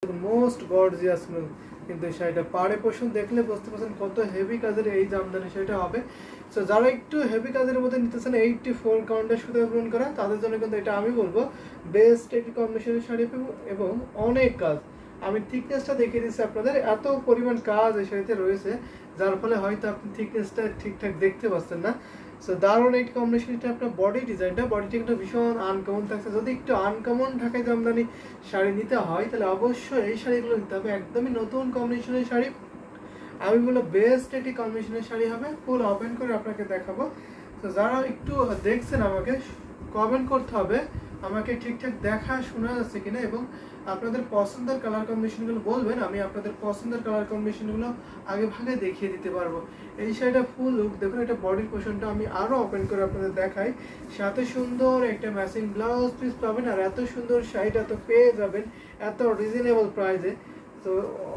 Most gorgeous কিন্তু শাড়িটা পাড়ে পোষণ দেখলে বুঝতে পারছেন কত হেভি কাজের এই জামদানি শাড়িটা হবে। সো যারা একটু হেভি কাজের মধ্যে নিতেছেন 84 কাউন্টের সুতা পূরণ করা, তাদের জন্য কিন্তু এটা আমি বলবো বেস্ট একটি কম্বিনেশনের শাড়ি এবং অনেক কাজ। আমি থিকনেসটা দেখিয়ে দিচ্ছি আপনাদের, এত পরিমাণ কাজ এই শাড়িতে রয়েছে যার ফলে হয়তো আপনি থিকনেসটা ঠিকঠাক দেখতে পাচ্ছেন না। সো দারুণ এই কম্বিনেশনটা, আপনার বডি ডিজাইনটা কিন্তু ভীষণ আনকমন থাকছে। যদি একটু আনকমন ঢাকায় জামদানি শাড়ি নিতে হয় তাহলে অবশ্যই এই শাড়িগুলো নিতে হবে, একদমই নতুন কম্বিনেশনের শাড়ি। আমি বলবো বেস্ট একটি কম্বিনেশনের শাড়ি হবে। ফুল ওপেন করে আপনাকে দেখাবো। তো যারা একটু দেখছেন আমাকে কমেন্ট করতে হবে আমাকে ঠিকঠাক দেখা শোনা যাচ্ছে কিনা, এবং আপনাদের পছন্দের কালার কম্বিনেশনগুলো বলবেন, আমি আপনাদের পছন্দের কালার কম্বিনেশনগুলো আগে ভাগে দেখিয়ে দিতে পারবো। এই শাড়িটা ফুল লুক দেখুন, এটা বডির পোর্শনটা আমি আরও ওপেন করে আপনাদের দেখাই। সাথে সুন্দর একটা ম্যাচিং ব্লাউজ পিস পাবেন, আর এত সুন্দর শাড়িটা তো পেয়ে যাবেন এত রিজনেবল প্রাইসে। তো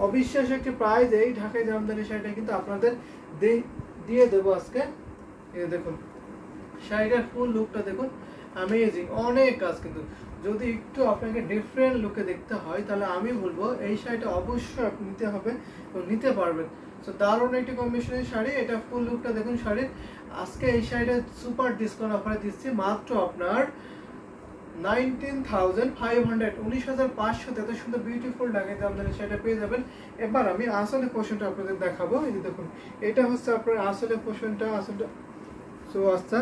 অবিশ্বাস্য একটি প্রাইস এই ঢাকায় জামদানি শাড়িটা কিন্তু আপনাদের দিয়ে দেবো আজকে। এই দেখুন শাড়িটার ফুল লুকটা দেখুন, অ্যামেজিং, অনেক কাজ। কিন্তু যদি একটু আপনাকে ডিফারেন্ট লুকে দেখতে হয় তাহলে আমি বলবো এই শাড়িটা অবশ্যই আপনি নিতে হবে এবং নিতে পারবেন। তো দারুণ একটি কম্বিনেশনের শাড়ি, এটা ফুল লুকটা দেখুন শাড়ির। আজকে এই শাড়িটা সুপার ডিসকাউন্ট অফারে দিচ্ছি মাত্র আপনার 19,500, 19,500 এত সুন্দর বিউটিফুল ঢাকায় জামদানি শাড়িটা পেয়ে যাবেন। এবার আমি আসলে পোর্শনটা আপনাদের দেখাবো। এই যে দেখুন এটা হচ্ছে আপনার আসলে পোর্শনটা, আসলে সো আচ্ছা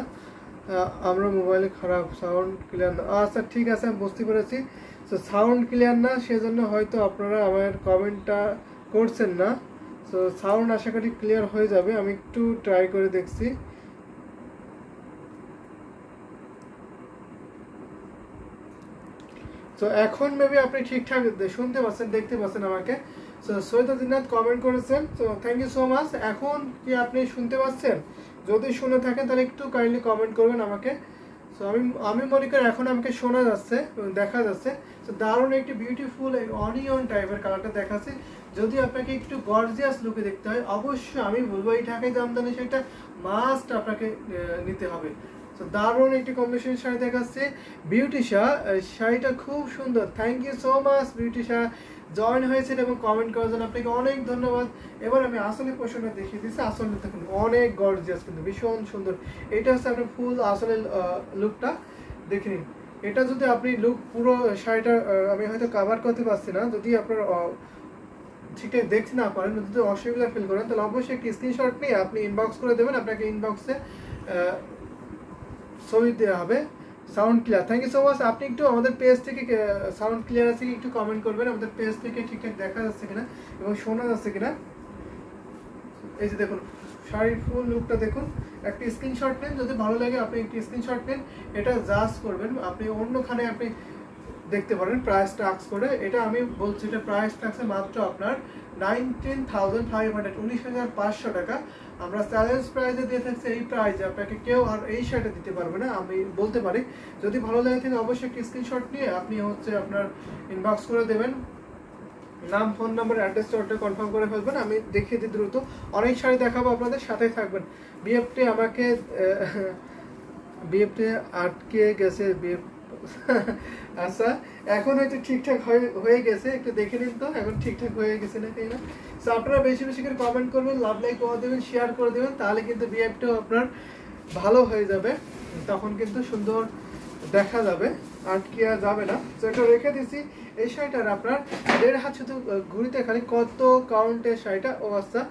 আমরা মোবাইলে খারাপ সাউন্ড ক্লিয়ার না, আচ্ছা ঠিক আছে আমি বুঝতে পেরেছি। সো সাউন্ড ক্লিয়ার না সেজন্য হয়তো আপনারা আমার কমেন্টটা করছেন না। সো সাউন্ড আশা করি ক্লিয়ার হয়ে যাবে, আমি একটু ট্রাই করে দেখছি। তো এখন মেবি আপনি ঠিকঠাক শুনতে পাচ্ছেন, দেখতে পাচ্ছেন আমাকে। সো সৈয়দ জিন্নাত কমেন্ট করেছেন, তো থ্যাংক ইউ সো মাচ। এখন কি আপনি শুনতে পাচ্ছেন? যদি শুনে থাকেন তাহলে একটু কাইন্ডলি কমেন্ট করবেন আমাকে। সো আমি মনে করি এখন আমাকে শোনা যাচ্ছে এবং দেখা যাচ্ছে। তো দারুণ একটি বিউটিফুল অনিয়ন টাইপের কালারটা দেখাচ্ছে। যদি আপনাকে একটু গর্জিয়াস লুকে দেখতে হয় অবশ্যই আমি বলবো এই ঢাকায় জামদানি সেটা মাস্ট আপনাকে নিতে হবে। তো দারুণ একটি কম্বিনেশন শাড়ি দেখাচ্ছে বিউটিশা, শাড়িটা খুব সুন্দর। Thank you so much Beautisha, join হয়েছেন এবং কমেন্ট করার জন্য আপনাকে অনেক ধন্যবাদ। এবার আমি আসলে পোর্শনটা দেখিয়ে দিচ্ছি। আসলে দেখুন অনেক গর্জিয়াস কিন্তু ভীষণ সুন্দর। এটা হচ্ছে আপনার ফুল আসলে লুকটা দেখে নিন। এটা যদি আপনি লুক পুরো শাড়িটা আমি হয়তো কাভার করতে পারছি না, যদি আপনার ঠিকঠাক দেখতে না পারেন, যদি অসুবিধা ফিল করেন তাহলে অবশ্যই একটি স্ক্রিনশট নিয়ে আপনি ইনবক্স করে দেবেন, আপনাকে ইনবক্সে ছবি দেওয়া হবে। Sound clear, thank you so much. আপনি একটু আমাদের পেজ থেকে সাউন্ড ক্লিয়ার আছে কি একটু কমেন্ট করবেন, আমাদের পেজ থেকে ঠিকঠাক দেখা যাচ্ছে কিনা এবং শোনা যাচ্ছে কিনা। এই যে দেখুন শাড়ির ফুল লুকটা দেখুন, একটি স্ক্রিনশট নেন, যদি ভালো লাগে আপনি একটি স্ক্রিনশট নেন, এটা জাস্ট করবেন। আপনি অন্যখানে আপনি দেখতে পারেন প্রাইসটা আক্স করে। এটা আমি বলছি এটা প্রাইস থাকছে মাত্র আপনার 19,500, 19,500 টাকা। আমরা চ্যালেঞ্জ প্রাইজে দিয়ে থাকছে এই প্রাইজে আপনাকে কেউ আর এই শাড়িটা দিতে পারবে না আমি বলতে পারি। যদি ভালো লাগে থাকে অবশ্যই একটি স্ক্রিনশট নিয়ে আপনি হচ্ছে আপনার ইনবক্স করে দেবেন, নাম ফোন নাম্বার অ্যাড্রেসটা ওটা কনফার্ম করে ফেলবেন, আমি দেখিয়ে দিই দ্রুত। অনেক শাড়ি দেখাবো আপনাদের, সাথেই থাকবেন। বিএফটি আমাকে বিএফটি আটকে গেছে বিএফ আচ্ছা এখন হয়তো ঠিকঠাক হয়ে গেছে, একটু দেখে নিন তো এখন ঠিকঠাক হয়ে গেছে না তাই না। সো আপনারা বেশি বেশি করে কমেন্ট করবেন, লাভ লাইক করে দেবেন, শেয়ার করে দেবেন, তাহলে কিন্তু বিএফটিও আপনার ভালো হয়ে যাবে, তখন কিন্তু সুন্দর দেখা যাবে, আটকে আর যাবে না। তো এটা রেখে দিচ্ছি। এই শাড়িটার আপনার 1.5 হাত শুধু ঘুরিতে খালি কত কাউন্টের শাড়িটা, ও আচ্ছা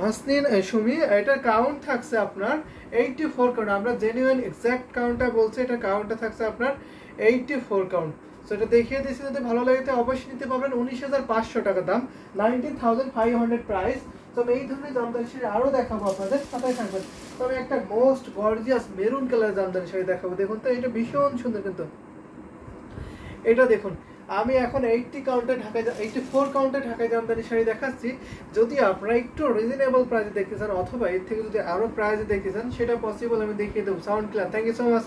হাসনিন সুমি, এটার কাউন্ট থাকছে আপনার 84 কাউন্ট। আমরা জেনুইন এক্সাক্ট কাউন্টটা বলছি, এটা কাউন্টটা থাকছে আপনার 84 কাউন্ট। সো এটা দেখিয়ে দিচ্ছি, যদি ভালো লাগে তো অবশ্যই নিতে পারবেন। 19,500 টাকা দাম, 19,500 প্রাইস। তো আমি এই ধরনের জামদানি শাড়ি আরও দেখাবো আপনাদের, সাথে থাকবেন। তো আমি একটা most gorgeous maroon colour Jamdani sari দেখাবো, দেখুন তো এটা ভীষণ সুন্দর কিন্তু। এটা দেখুন আমি এখন 84 কাউন্টে ঢাকায় জামদানি শাড়ি দেখাচ্ছি। যদি আপনারা একটু রিজনেবল প্রাইসে দেখতে চান অথবা এর থেকে যদি আরও প্রাইসে দেখতে চান সেটা পসিবল, আমি দেখিয়ে দেবো। Sound clear, thank you so much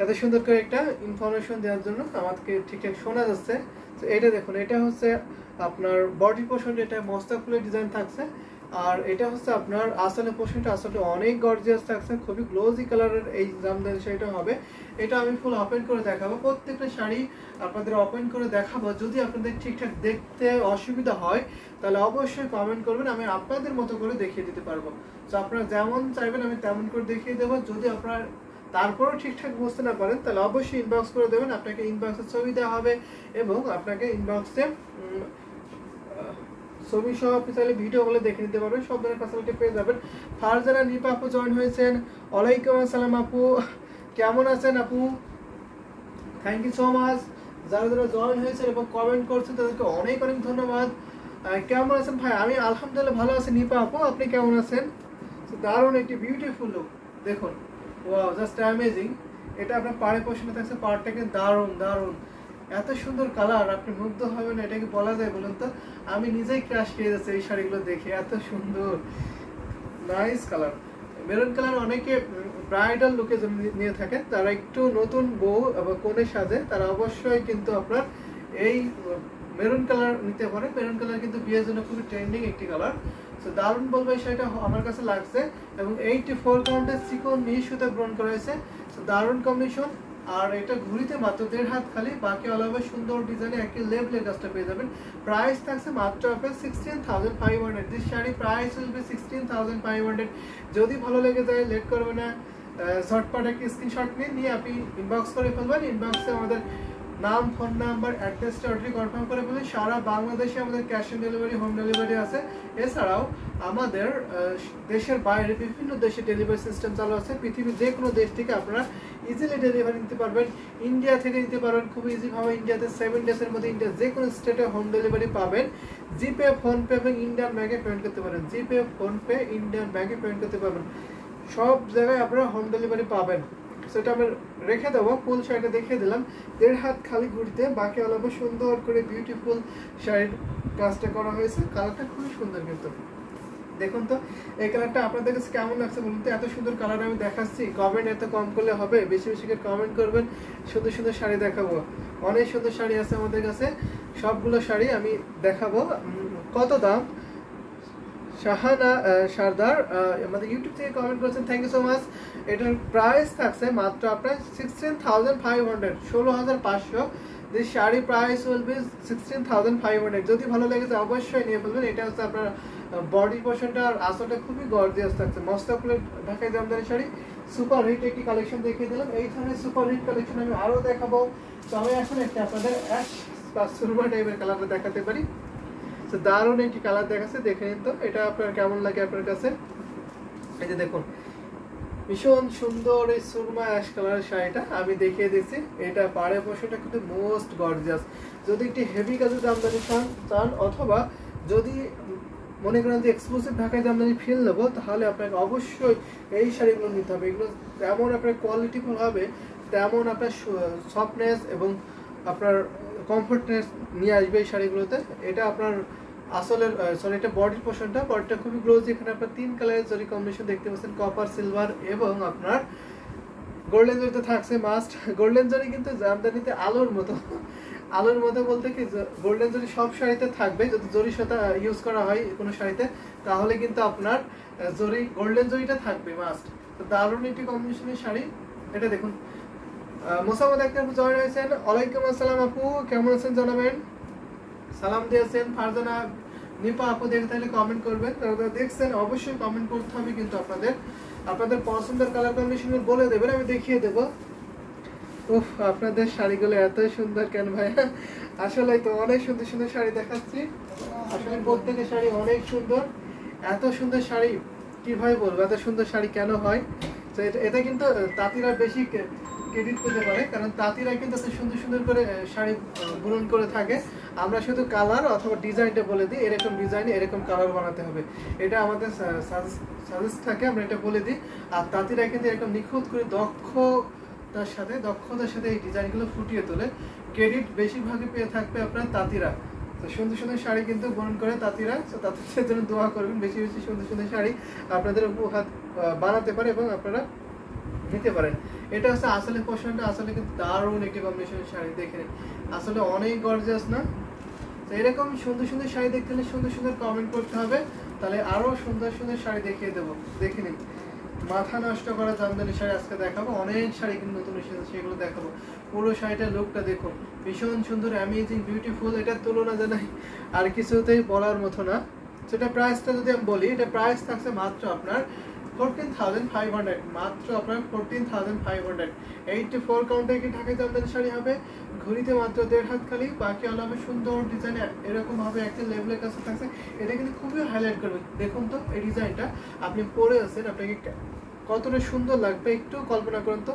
এত সুন্দর করে একটা ইনফরমেশন দেওয়ার জন্য, আমাকে ঠিকঠাক শোনা যাচ্ছে। তো এটা দেখুন এটা হচ্ছে আপনার বডি পোর্শন, এটা মস্তা ফুলের ডিজাইন থাকছে। আর এটা হচ্ছে আপনার আসলে পোর্শনটা আসলে অনেক গর্জিয়াস থাকছে, খুবই গ্লোজি কালারের এই জামদানি শাড়িটা হবে। এটা আমি ফুল ওপেন করে দেখাবো, প্রত্যেকটা শাড়ি আপনাদের ওপেন করে দেখাবো। যদি আপনাদের ঠিকঠাক দেখতে অসুবিধা হয় তাহলে অবশ্যই কমেন্ট করবেন, আমি আপনাদের মতো করে দেখিয়ে দিতে পারবো। তো আপনারা যেমন চাইবেন আমি তেমন করে দেখিয়ে দেবো। যদি আপনার তারপরেও ঠিকঠাক বুঝতে না পারেন তাহলে অবশ্যই ইনবক্স করে দেবেন, আপনাকে ইনবক্সে ছবি দেওয়া হবে এবং আপনাকে ইনবক্সে ছবি সহ আপনি চাইলে ভিডিও বলে দেখে নিতে পারবেন, সব ধরনের ফ্যাসিলিটি পেয়ে যাবেন। ফারজানা নিপা আপু জয়েন হয়েছেন, ওয়ালাইকুম আসসালাম আপু, কেমন আছেন আপু? Thank you so much. যারা যারা জয়েন হয়েছেন এবং কমেন্ট করছেন তাদেরকে অনেক অনেক ধন্যবাদ। কেমন আছেন ভাই? আমি আলহামদুলিল্লাহ ভালো আছি। নিপা আপু আপনি কেমন আছেন? দারুণ একটি বিউটিফুল লুক, দেখুন, ওয়াও, জাস্ট অ্যামেজিং। এটা আপনার পাড়ে পোষণে থাকছে, পাড়টাকে দারুণ দারুণ, এত সুন্দর কালার, আপনি মুগ্ধ হবেন, এটাকে বলা যায় বলুন তো? আমি নিজেই ক্রাশ খেয়ে যাচ্ছি এই শাড়িগুলো দেখে, এত সুন্দর নাইস কালার। মেরুন কালার অনেকে ব্রাইডাল লুকে নিয়ে থাকেন, তারা একটু নতুন বউ বা কনে সাজে, তারা অবশ্যই কিন্তু আপনার এই মেরুন কালার নিতে পারে। মেরুন কালার কিন্তু বিয়ের জন্য খুবই ট্রেন্ডিং একটি কালার। তো দারুণ বলবো এই শাড়িটা আমার কাছে লাগছে, এবং 84 কাউন্টের চিকন মিহি সুতা গ্রহণ করা হয়েছে। তো দারুণ কম্বিনেশন। আর এটা ঘুরিতে মাত্র 1.5 হাত খালি, বাকি অলওভাবে সুন্দর ডিজাইনে একটি লেভেলের কাজটা পেয়ে যাবেন। প্রাইস থাকছে মাত্র আপনার 16,500। This sari price will be 16,500। যদি ভালো লেগে যায় লেট করবে না, ঝটপট একটা স্ক্রিনশট নিয়ে আপনি ইনবক্স করে ফেলবেন। ইনবক্সে আমাদের নাম, ফোন নাম্বার, অ্যাড্রেসটা অলরেডি কনফার্ম করে ফেলবেন। সারা বাংলাদেশে আমাদের cash on delivery, home delivery আছে। এছাড়াও আমাদের দেশের বাইরে বিভিন্ন দেশে ডেলিভারি সিস্টেম চালু আছে। পৃথিবীর যে কোনো দেশ থেকে আপনারা ইজিলি ডেলিভারি নিতে পারবেন। ইন্ডিয়া থেকে নিতে পারবেন খুব ইজিভাবে। ইন্ডিয়াতে 7 ডেজের মধ্যে ইন্ডিয়ার যে কোনো স্টেটে হোম ডেলিভারি পাবেন। জিপে, ফোনপে এবং ইন্ডিয়ান ব্যাংকে পেমেন্ট করতে পারেন। জিপে, ফোনপে, ইন্ডিয়ান ব্যাংকে পেমেন্ট করতে পারবেন। সব জায়গায় আপনারা হোম ডেলিভারি পাবেন। সেটা আমি রেখে দেবো, ফুল শাড়িটা দেখিয়ে দিলাম। 1.5 হাত খালি ঘুরতে, বাকি অলপ সুন্দর করে বিউটিফুল শাড়ির কাজটা করা হয়েছে। কালারটা খুবই সুন্দর, কিন্তু দেখুন তো এই কালারটা আপনাদের কাছে কেমন লাগছে বলুন তো? এত সুন্দর কালার আমি দেখাচ্ছি, কমেন্ট এত কম করলে হবে? বেশি বেশি করে কমেন্ট করবেন, সুন্দর সুন্দর শাড়ি দেখাবো। অনেক সুন্দর শাড়ি আছে আমাদের কাছে, সবগুলো শাড়ি আমি দেখাবো। কত দাম? শাহানা সর্দার আমাদের ইউটিউব থেকে কমেন্ট করেছেন, থ্যাংক ইউ সো মাচ। এটার প্রাইস থাকছে মাত্র আপনার 16,500, 16,500। This sari price will be 16,500। যদি ভালো লেগে যায় অবশ্যই নিয়ে ফেলবেন। এটা হচ্ছে আপনার বডি পোর্শনটা আর আসলটা খুবই গর্জিয়াস থাকছে। মস্তাকুলের ঢাকাই জামদানি শাড়ি, সুপার হিট একটি কালেকশন দেখিয়ে দিলাম। এই ধরনের সুপার হিট কালেকশন আমি আরও দেখাবো। তো আমি এখন একটা আপনাদের অ্যাশ বা সুরমা টাইপের কালারটা দেখাতে পারি। তো দারুণ একটি কালার দেখাচ্ছে, দেখে নিন তো এটা আপনার কেমন লাগে আপনার কাছে। এই যে দেখুন, ভীষণ সুন্দর এই সুরমা অ্যাশ কালারের শাড়িটা আমি দেখিয়ে দিচ্ছি। এটা পাড়ে পোষণটা কিন্তু মোস্ট গর্জিয়াস। যদি একটি হেভি কাজের জামদানি চান, অথবা যদি মনে করেন যে এক্সক্লুসিভ ঢাকায় জামদানি ফিল নেবো, তাহলে আপনাকে অবশ্যই এই শাড়িগুলো নিতে হবে। এগুলো তেমন আপনার কোয়ালিটিফুল হবে, তেমন আপনার সফটনেস এবং আপনার কমফোর্টনেস নিয়ে আসবে এই শাড়িগুলোতে। এটা আপনার আসলের সরি, এটা বডির পোর্শনটা, বডিটা খুবই গ্লোজি। এখানে আপনার 3 কালারের জরি কম্বিনেশন দেখতে পাচ্ছেন, কপার, সিলভার এবং আপনার গোল্ডেন জরিতে থাকছে মাস্ট। গোল্ডেন জরি কিন্তু জামদানিতে আলোর মতো, আলোর মতো বলতে কি, গোল্ডেন জরি সব শাড়িতে থাকবে। যদি জরি সুতা ইউজ করা হয় কোনো শাড়িতে, তাহলে কিন্তু আপনার জরি, গোল্ডেন জরিটা থাকবে মাস্ট। তো দারুণ একটি কম্বিনেশনের শাড়ি। এটা দেখুন, মোসাম্মদ আক্তার জয়েন হয়েছেন, ওয়ালাইকুম আসসালাম আপু, কেমন আছেন জানাবেন। সালাম দিয়েছেন। ফারজানা নিপা আপু দেখে তাহলে কমেন্ট করবেন। যারা দেখছেন অবশ্যই কমেন্ট করতে হবে, কিন্তু আপনাদের পছন্দের কালার কম্বিনেশন বলে দেবেন, আমি দেখিয়ে দেবো। উফ, আপনাদের শাড়িগুলো এত সুন্দর কেন ভাইয়া? আসলে তো অনেক সুন্দর সুন্দর শাড়ি দেখাচ্ছি। আসলে প্রত্যেকের শাড়ি অনেক সুন্দর। এত সুন্দর শাড়ি কিভাবে বলবো, এত সুন্দর শাড়ি কেন হয়? তো এটা কিন্তু তাঁতিরা বেশি ক্রেডিট পেতে পারে, কারণ তাঁতিরা কিন্তু এত সুন্দর সুন্দর করে শাড়ি বুনন করে থাকে। আমরা শুধু কালার অথবা ডিজাইনটা বলে দিই, এরকম ডিজাইন এরকম কালার বানাতে হবে, এটা আমাদের সাজেস্ট থাকে, আমরা এটা বলে দিই। আর তাঁতিরা কিন্তু এরকম নিখুঁত করে দক্ষতার সাথে এই ডিজাইনগুলো ফুটিয়ে তোলে। ক্রেডিট বেশিরভাগই পেয়ে থাকবে আপনার তাঁতিরা। তো সুন্দর সুন্দর শাড়ি কিন্তু বরণ করে তাঁতিরা। তো তাঁতিদের জন্য দোয়া করবেন, বেশি বেশি সুন্দর সুন্দর শাড়ি আপনাদের উপহার বানাতে পারে এবং আপনারা নিতে পারেন। এটা হচ্ছে আসলে পোর্শনটা, আসলে কিন্তু দারুণ একটি কম্বিনেশনের শাড়ি, দেখে নিন। আসলে অনেক গর্জিয়াস না? তো এরকম সুন্দর সুন্দর শাড়ি দেখতে হলে সুন্দর সুন্দর কমেন্ট করতে হবে। তাহলে আরো সুন্দর সুন্দর শাড়ি দেখিয়ে দেবো, দেখে নিন। মাথা নষ্ট করা জামদানি শাড়ি আজকে দেখাবো, অনেক শাড়ি কিন্তু নতুন এসেছে সেগুলো দেখাবো। পুরো শাড়িটার লুকটা দেখো, ভীষণ সুন্দর, অ্যামেজিং, বিউটিফুল, এটার তুলনা জানাই আর কিছুতেই বলার মতো না। সেটা প্রাইসটা যদি আমি বলি, এটা প্রাইস থাকছে মাত্র আপনার 14,500, মাত্র আপনার 14,500। 84 কাউন্টে কি ঢাকাই জামদানি শাড়ি হবে, ঘড়িতে মাত্র 1.5 হাত খালি, বাকি আলো হবে সুন্দর ডিজাইন এরকম ভাবে একটা লেভেলের কাছে থাকছে। এটা কিন্তু খুবই হাইলাইট করবে, দেখুন তো এই ডিজাইনটা আপনি পরে আছেন, আপনাকে কতটা সুন্দর লাগবে একটু কল্পনা করুন তো,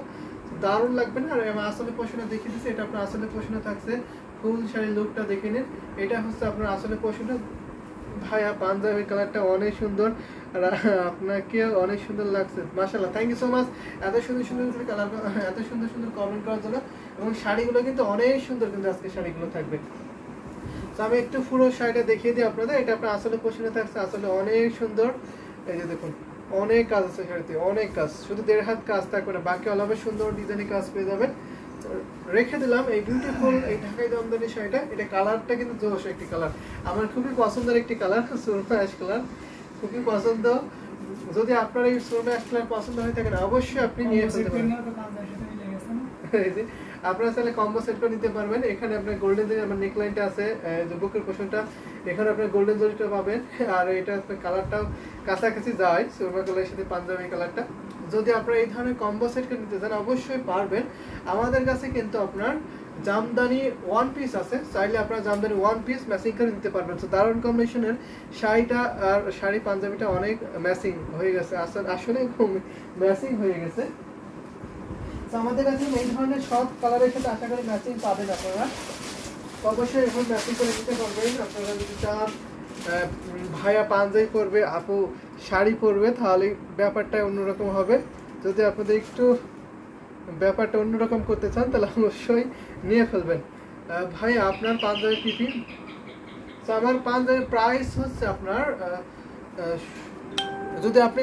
দারুণ লাগবে না? আর আমি আসলে পোশাকটা দেখিয়ে দিচ্ছি, এটা আপনার আসলে পোশাকটা থাকছে, ফুল শাড়ির লুকটা দেখে নিন। এটা হচ্ছে আপনার আসলে পোশাকটা। ভাইয়া পাঞ্জাবি কালারটা অনেক সুন্দর, আর আপনাকে অনেক সুন্দর লাগছে, মাশাআল্লাহ, থ্যাংক ইউ সো মাচ এত সুন্দর সুন্দর কালার, এত সুন্দর সুন্দর কমেন্ট করার জন্য। এবং শাড়িগুলো কিন্তু অনেক সুন্দর, কিন্তু আজকে শাড়িগুলো থাকবে। তো আমি একটু পুরো শাড়িটা দেখিয়ে দিই আপনাদের। এটা আপনার আসলে পোশাকে থাকছে, আসলে অনেক সুন্দর। এই যে দেখুন, অনেক কাজ আছে শাড়িতে, অনেক কাজ, শুধু 1.5 হাত কাজ থাকবে না, বাকি অলবে সুন্দর ডিজাইনের কাজ পেয়ে যাবেন। রেখে দিলাম এই বিউটিফুল এই ঢাকাই জামদানি শাড়িটা। এটা কালারটা কিন্তু জোশ একটি কালার, আমার খুবই পছন্দের একটি কালার, সুরমা অ্যাশ কালার, খুবই পছন্দ। যদি আপনার এই সুরমা অ্যাশ কালার পছন্দ হয়ে থাকে, অবশ্যই আপনি নিয়ে ফেলতে পারেন। আপনারা চাইলে কম্বো সেট করে নিতে পারবেন। এখানে আপনার গোল্ডেন জরি, আমার নেকলাইনটা আছে, যে বুকের পোর্শনটা, এখানে আপনার গোল্ডেন জরিটা পাবেন। আর এটা আপনার কালারটাও কাছাকাছি যায়, সুরমা কালারের সাথে পাঞ্জাবি কালারটা। যদি আপনারা এই ধরনের কম্বো সেট করে নিতে চান, অবশ্যই পারবেন। আমাদের কাছে কিন্তু আপনার জামদানি ওয়ান পিস আছে, চাইলে আপনারা জামদানি ওয়ান পিস ম্যাচিং করে নিতে পারবেন। তো দারুণ কম্বিনেশনের শাড়িটা আর শাড়ি পাঞ্জাবিটা অনেক ম্যাচিং হয়ে গেছে, আসলে ম্যাচিং হয়ে গেছে। তো আমাদের কাছে এই ধরনের সব কালারের সাথে আশা করি ম্যাচিং পাবেন আপনারা, অবশ্যই এখন ম্যাচিং করে নিতে পারবেন। আপনারা যদি চান ভাইয়া পাঞ্জাবি পরবে, আপু শাড়ি পরবে, তাহলে ব্যাপারটা অন্যরকম হবে। যদি আপনাদের একটু ব্যাপারটা অন্যরকম করতে চান, তাহলে অবশ্যই নিয়ে ফেলবেন। ভাইয়া আপনার পাঞ্জাবি পিপি, তো আমার পাঞ্জাবির প্রাইস হচ্ছে আপনার, যদি আপনি